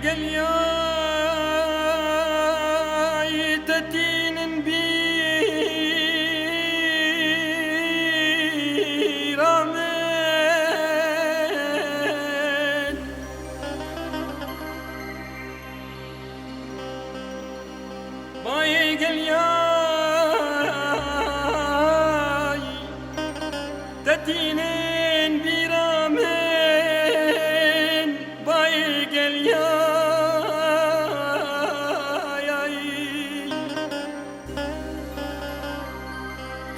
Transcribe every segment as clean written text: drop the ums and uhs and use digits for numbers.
gel ya tetinin bir amen. Bay gel ya tetinin bir amen. Bay gel ya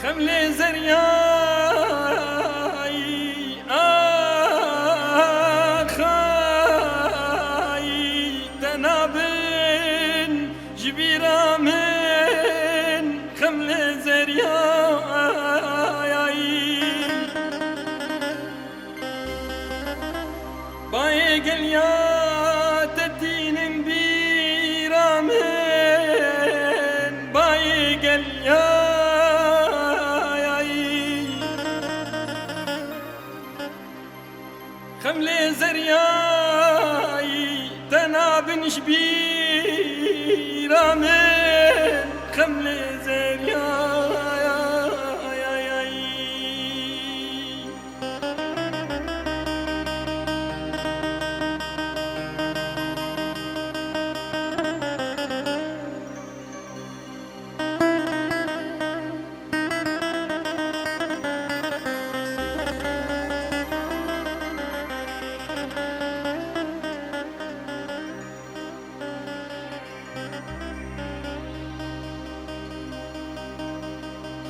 خملي زرياي آخاي تنابن جبيرا من خملي زرياي باي قل يا تتين بيرا من باي قل يا خملي زرياي تنابن شبيرا من خملي زرياي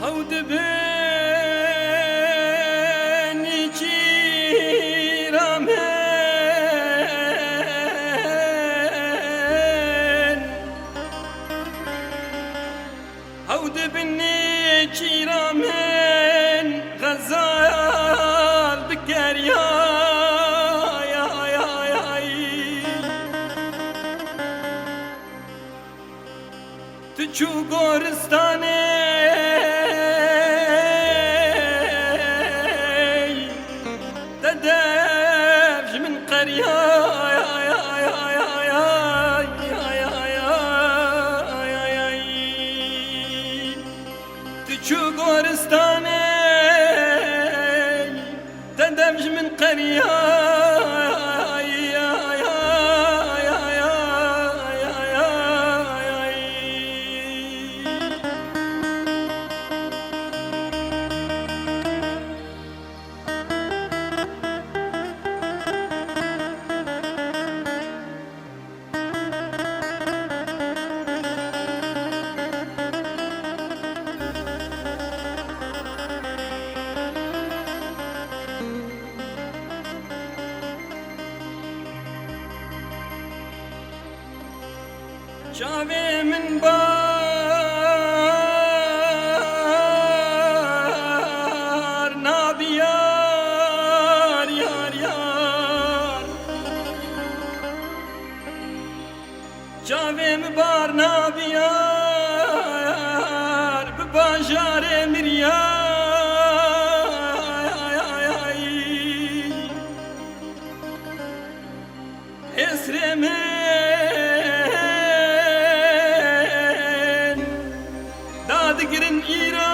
هود بني كيرامن هود بني كيرامن غزال بكريا تشو غورستاني تشو غورستاني تندمج من قرية شافي من بار نابيار يار يار شافي من بار نابيار بباجار مريار اسرمي دادگرن ایرا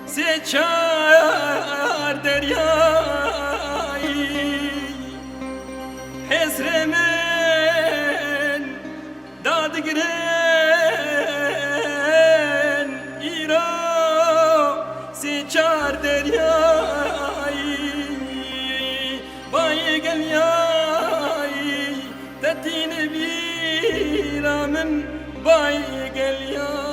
سچار دریایی حسرمن دادگرن ایرا سچار دریایی بای گلیایی تتین بیرا من باي قال يا